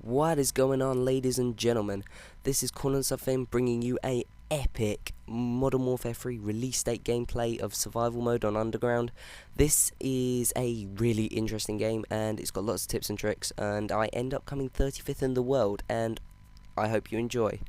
What is going on, ladies and gentlemen? This is coolandsomethin bringing you a epic Modern Warfare 3 release date gameplay of survival mode on Underground. This is a really interesting game and it's got lots of tips and tricks, and I end up coming 35th in the world, and I hope you enjoy.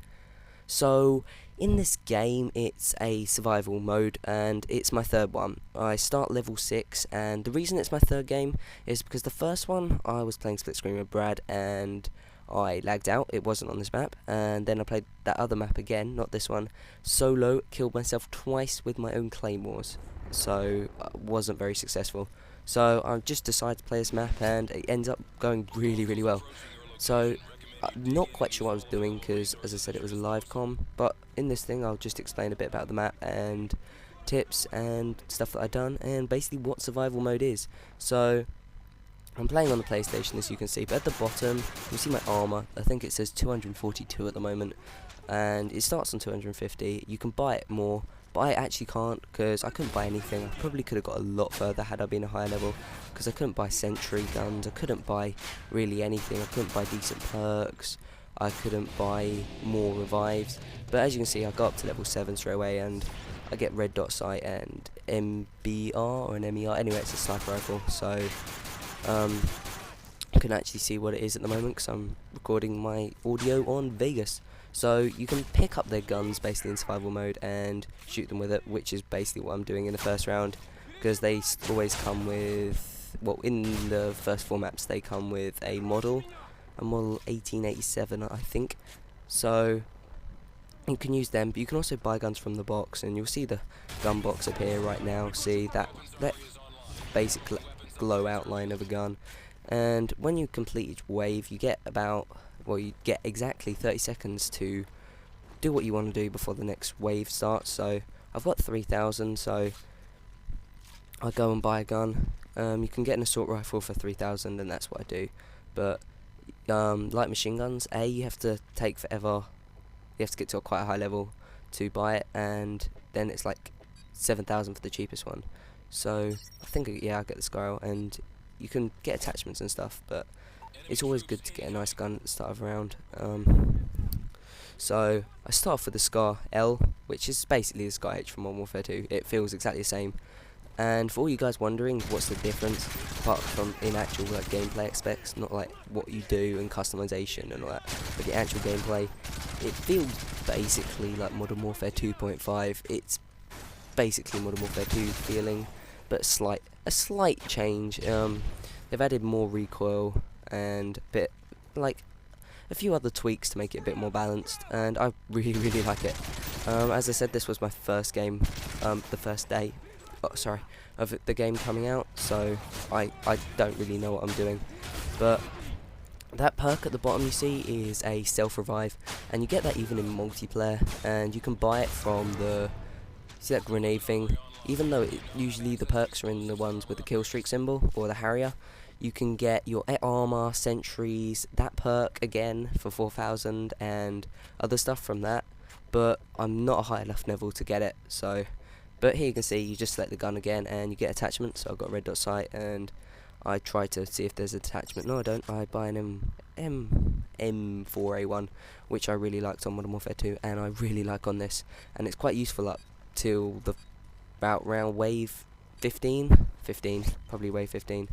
So in this game it's a survival mode and it's my third one. I start level 6, and the reason it's my third game is because the first one I was playing split screen with Brad and I lagged out, it wasn't on this map, and then I played that other map again, not this one, solo, killed myself twice with my own claymores, so I wasn't very successful. So I just decided to play this map and it ends up going really well. So I'm not quite sure what I was doing because, as I said, it was a live com, but in this thing I'll just explain a bit about the map and tips and stuff that I've done and basically what survival mode is. So I'm playing on the PlayStation, as you can see, but at the bottom you see my armor. I think it says 242 at the moment, and it starts on 250. You can buy it more, but I actually can't because I couldn't buy anything. I probably could have got a lot further had I been a higher level, because I couldn't buy sentry guns, I couldn't buy really anything, I couldn't buy decent perks, I couldn't buy more revives. But as you can see, I got up to level 7 straight away, and I get red dot sight and MBR or an MER. Anyway, it's a sniper rifle, so you can actually see what it is at the moment because I'm recording my audio on Vegas. So you can pick up their guns basically in survival mode and shoot them with it, which is basically what I'm doing in the first round, because they always come with, well, in the first 4 maps they come with a model 1887 I think, so you can use them, but you can also buy guns from the box, and you'll see the gun box appear right now. See that basic glow outline of a gun, and when you complete each wave you get you get exactly 30 seconds to do what you want to do before the next wave starts. So I've got 3,000, so I go and buy a gun. You can get an assault rifle for 3,000, and that's what I do. But like machine guns, you have to take forever. You have to get to quite a high level to buy it, and then it's like 7,000 for the cheapest one. So I think, yeah, I get the Scarl, and you can get attachments and stuff, but it's always good to get a nice gun at the start of a round. So I start off with the Scar L, which is basically the Scar H from Modern Warfare 2. It feels exactly the same. And for all you guys wondering what's the difference, apart from in actual like gameplay aspects, not like what you do and customization and all that, but the actual gameplay, it feels basically like Modern Warfare 2.5. It's basically Modern Warfare 2 feeling, but a slight change. They've added more recoil and a few other tweaks to make it a bit more balanced, and I really like it. As I said, this was my first game, the first day of the game coming out, so I don't really know what I'm doing. But that perk at the bottom you see is a self revive, and you get that even in multiplayer, and you can buy it from see that grenade thing. Even though usually the perks are in the ones with the kill streak symbol or the Harrier, you can get your armor, sentries, that perk again for 4,000, and other stuff from that. But I'm not a high enough level to get it, so. But here you can see you just select the gun again and you get attachments. So I've got red dot sight, and I try to see if there's an attachment. No, I don't. I buy an M4A1, which I really liked on Modern Warfare 2, and I really like on this, and it's quite useful up till about round wave 15, probably wave 15.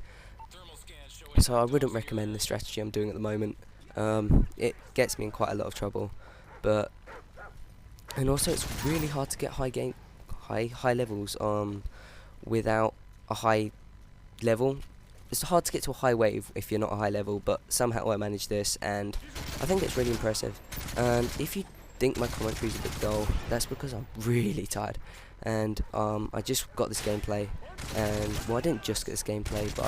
So I wouldn't recommend the strategy I'm doing at the moment. It gets me in quite a lot of trouble, and also it's really hard to get high levels without a high level. It's hard to get to a high wave if you're not a high level, but somehow I managed this, and I think it's really impressive. And if you think my commentary's a bit dull, that's because I'm really tired, and I just got this gameplay, and well, I didn't just get this gameplay, but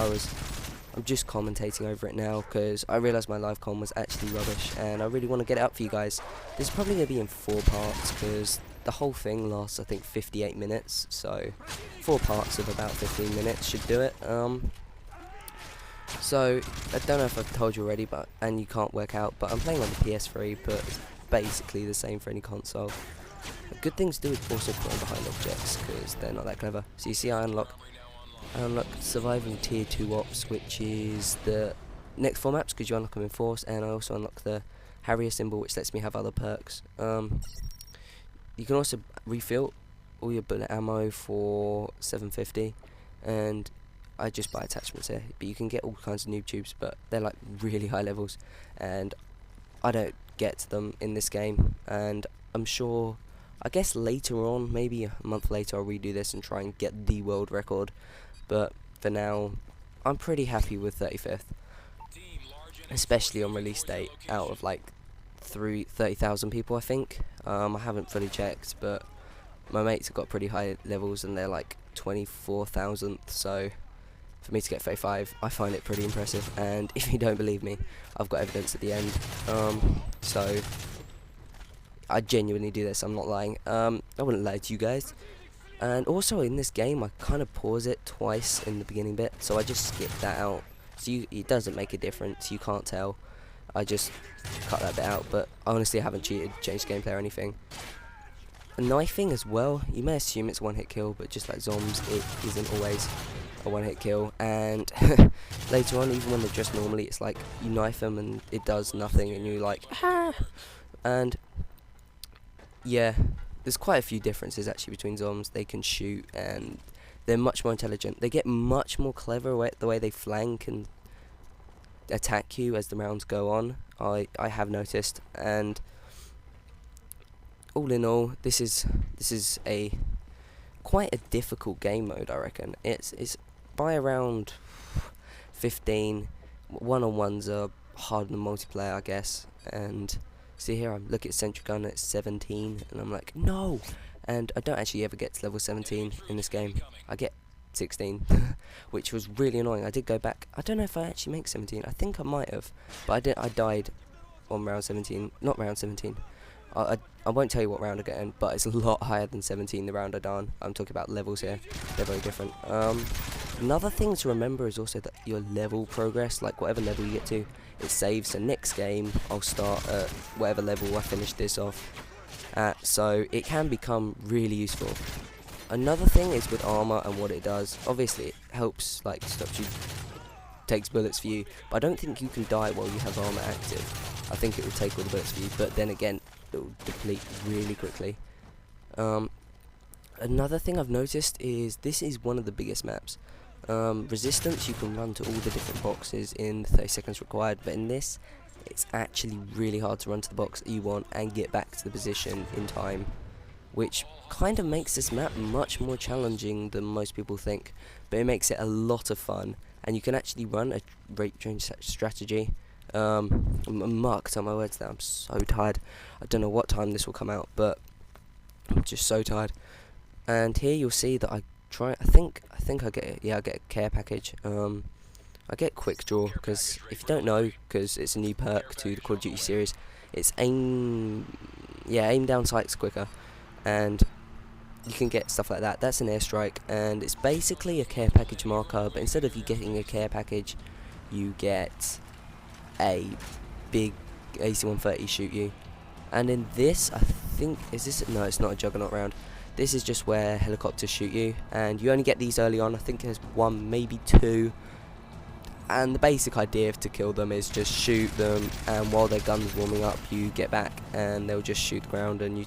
I'm just commentating over it now because I realised my live com was actually rubbish, and I really want to get it up for you guys. This is probably going to be in 4 parts because the whole thing lasts, I think, 58 minutes, so 4 parts of about 15 minutes should do it. So I don't know if I've told you already, and you can't work out, but I'm playing on the PS3, but it's basically the same for any console. A good thing to do is also put on behind objects because they're not that clever. So you see I unlock surviving tier 2 ops, which is the next 4 maps because you unlock them in force, and I also unlock the Harrier symbol, which lets me have other perks. You can also refill all your bullet ammo for 750, and I just buy attachments here, but you can get all kinds of noob tubes, but they're like really high levels, and I don't get them in this game, and I'm sure, I guess later on, maybe a month later, I'll redo this and try and get the world record, but for now, I'm pretty happy with 35th, especially on release date, out of like 30,000 people, I think. I haven't fully checked, but my mates have got pretty high levels, and they're like 24,000, so for me to get 35, I find it pretty impressive, and if you don't believe me, I've got evidence at the end, so I genuinely do this, I'm not lying. I wouldn't lie to you guys. And also in this game, I kind of pause it twice in the beginning bit, so I just skip that out, so it doesn't make a difference, you can't tell. I just cut that bit out, but honestly I haven't cheated, changed gameplay or anything. Knifing as well, you may assume it's one hit kill, but just like zombies, it isn't always a one hit kill, and later on, even when they're dressed normally, it's like you knife them and it does nothing, and you're like, ah! And yeah, there's quite a few differences actually between zombies. They can shoot, and they're much more intelligent. They get much more clever the way they flank and attack you as the rounds go on. I have noticed, and all in all, this is a quite a difficult game mode, I reckon. It's by around 15. One-on-ones are harder than multiplayer, I guess. And see here, I'm looking at Sentry Gun at 17, and I'm like, no! And I don't actually ever get to level 17 in this game. I get 16, which was really annoying. I did go back. I don't know if I actually make 17. I think I might have, but I died on round 17. Not round 17. I won't tell you what round I get in, but it's a lot higher than 17 the round I done. I'm talking about levels here. They're very different. Another thing to remember is also that your level progress, like whatever level you get to, it saves. So next game, I'll start at whatever level I finish this off at. So it can become really useful. Another thing is with armor and what it does. Obviously, it helps, like, stops you, takes bullets for you. But I don't think you can die while you have armor active. I think it will take all the bullets for you, but then again, it will deplete really quickly. Another thing I've noticed is this is one of the biggest maps. Resistance, you can run to all the different boxes in 30 seconds required, but in this, it's actually really hard to run to the box that you want and get back to the position in time, which kind of makes this map much more challenging than most people think, but it makes it a lot of fun, and you can actually run a rate change strategy. I'm marked on my words there. I'm so tired. I don't know what time this will come out, but I'm just so tired. And here you'll see that I think I get it. Yeah, I get a care package. I get quick draw because if you don't know, because it's a new perk to the Call of Duty series, it's aim down sights quicker, and you can get stuff like that. That's an airstrike, and it's basically a care package marker, but instead of you getting a care package, you get a big AC-130 shoot you. And in this, I think, no, it's not a Juggernaut round. This is just where helicopters shoot you, and you only get these early on. I think there's one, maybe two, and the basic idea to kill them is just shoot them, and while their gun's warming up, you get back, and they'll just shoot the ground, and you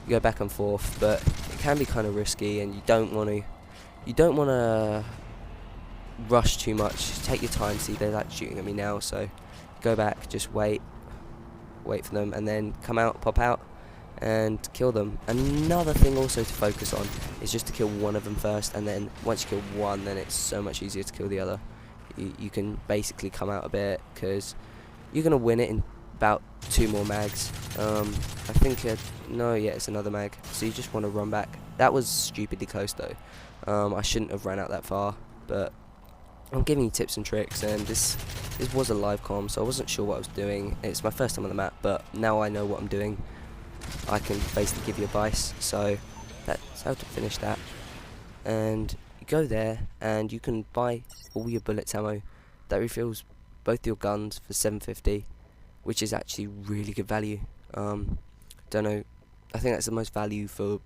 go back and forth. But it can be kind of risky, and you don't want to rush too much. Take your time. See, they're like shooting at me now, so go back, just wait for them, and then come out, pop out, and kill them. Another thing also to focus on is just to kill one of them first, and then once you kill one, then it's so much easier to kill the other. You can basically come out a bit, because you're going to win it in about 2 more mags. I think, it's another mag, so you just want to run back. That was stupidly close though. I shouldn't have ran out that far, but I'm giving you tips and tricks, and this was a live comm, so I wasn't sure what I was doing. It's my first time on the map, but now I know what I'm doing. I can basically give you advice, so that's how to finish that. And you go there, and you can buy all your bullets ammo. That refills both your guns for 750, which is actually really good value. Don't know, I think that's the most value for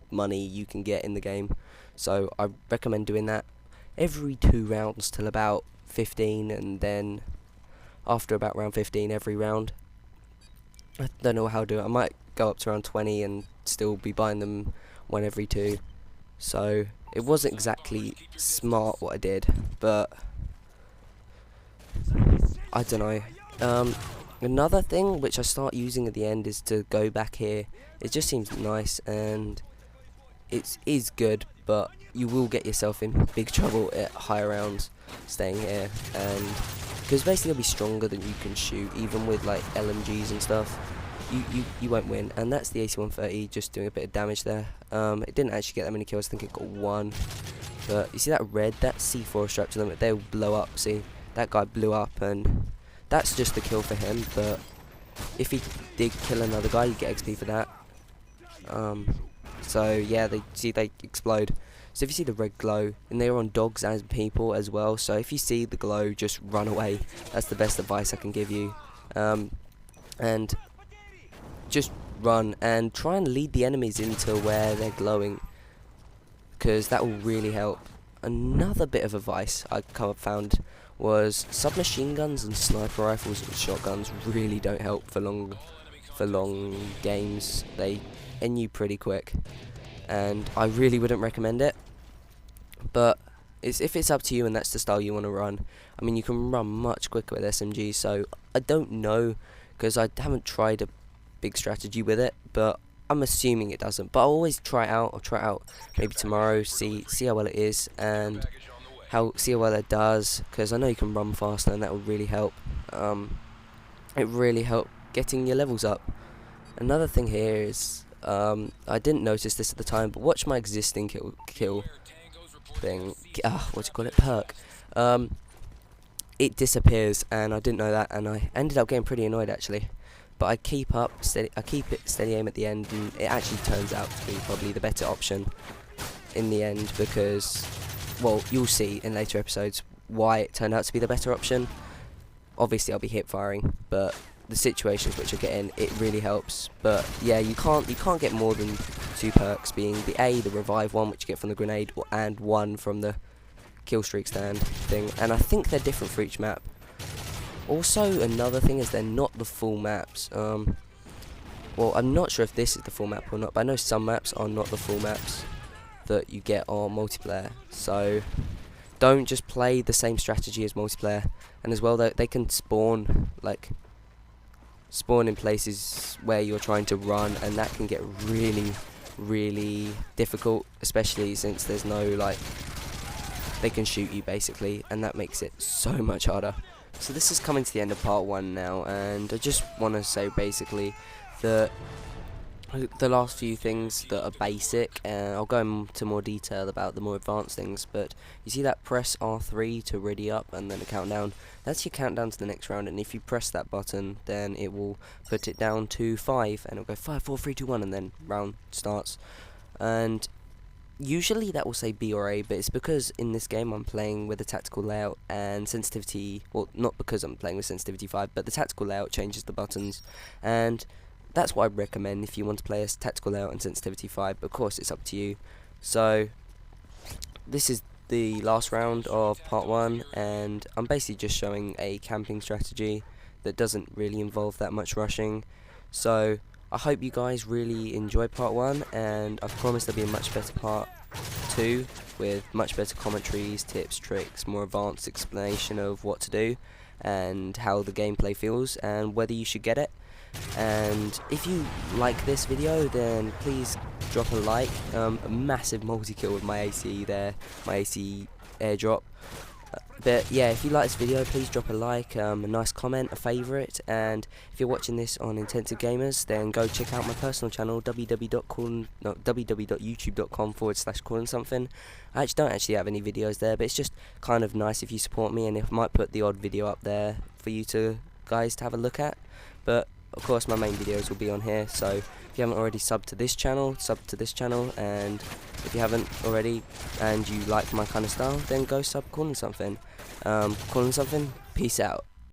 money you can get in the game, so I recommend doing that every 2 rounds till about 15, and then after about round 15 every round. I don't know how to do it. I might go up to around 20 and still be buying them one every 2. So it wasn't exactly smart what I did, but I don't know. Another thing which I start using at the end is to go back here. It just seems nice, and it is good, but you will get yourself in big trouble at higher rounds staying here, and because basically you'll be stronger than you can shoot, even with like LMGs and stuff. You won't win, and that's the AC-130 just doing a bit of damage there. It didn't actually get that many kills. I think it got 1, but you see that red, that C4 structure limit, they'll blow up. See, that guy blew up, and that's just the kill for him, but if he did kill another guy, you get XP for that. So yeah, they explode. So if you see the red glow, and they're on dogs and people as well, so if you see the glow, just run away. That's the best advice I can give you. And just run and try and lead the enemies into where they're glowing, because that will really help. Another bit of advice I found was submachine guns and sniper rifles and shotguns really don't help for long games. They end you pretty quick, and I really wouldn't recommend it. But if it's up to you and that's the style you want to run, I mean, you can run much quicker with SMG. So I don't know, because I haven't tried a big strategy with it, but I'm assuming it doesn't. But I'll always try it out. I'll try it out maybe tomorrow, see how well it is, and see how well it does, because I know you can run faster, and that will really help. It really helped getting your levels up. Another thing here is, I didn't notice this at the time, but watch my existing kill thing. What do you call it? Perk. It disappears, and I didn't know that, and I ended up getting pretty annoyed actually. But I keep it steady aim at the end, and it actually turns out to be probably the better option in the end, because, well, you'll see in later episodes why it turned out to be the better option. Obviously I'll be hip firing, but the situations which I get in, it really helps. But yeah, you can't get more than 2 perks, being the the revive one, which you get from the grenade, and 1 from the kill streak stand thing, and I think they're different for each map. Also, another thing is they're not the full maps. Well, I'm not sure if this is the full map or not, but I know some maps are not the full maps that you get on multiplayer. So don't just play the same strategy as multiplayer. And as well, they can spawn in places where you're trying to run, and that can get really difficult, especially since there's no, like, they can shoot you basically, and that makes it so much harder. So this is coming to the end of part 1 now, and I just want to say basically that the last few things that are basic, and I'll go into more detail about the more advanced things, but you see that press R3 to ready up and then a countdown. That's your countdown to the next round, and if you press that button, then it will put it down to 5, and it'll go 5, 4, 3, 2, 1, and then round starts. And usually that will say B or A, but it's because in this game I'm playing with a tactical layout and sensitivity, well, not because I'm playing with sensitivity 5, but the tactical layout changes the buttons, and that's what I recommend if you want to play a tactical layout and sensitivity 5, but of course it's up to you. So this is the last round of part 1, and I'm basically just showing a camping strategy that doesn't really involve that much rushing. So I hope you guys really enjoy part 1, and I promise there'll be a much better part 2 with much better commentaries, tips, tricks, more advanced explanation of what to do and how the gameplay feels and whether you should get it. And if you like this video, then please drop a like. A massive multi-kill with my AC there, my AC airdrop. But yeah, if you like this video, please drop a like, a nice comment, a favourite, and if you're watching this on Intensive Gamers, then go check out my personal channel, www.youtube.com/coolandsomethin. I don't actually have any videos there, but it's just kind of nice if you support me, and I might put the odd video up there for you guys to have a look at. But of course my main videos will be on here, so if you haven't already subbed to this channel, and if you haven't already and you like my kind of style, then go sub Coolandsomethin. Coolandsomethin, peace out.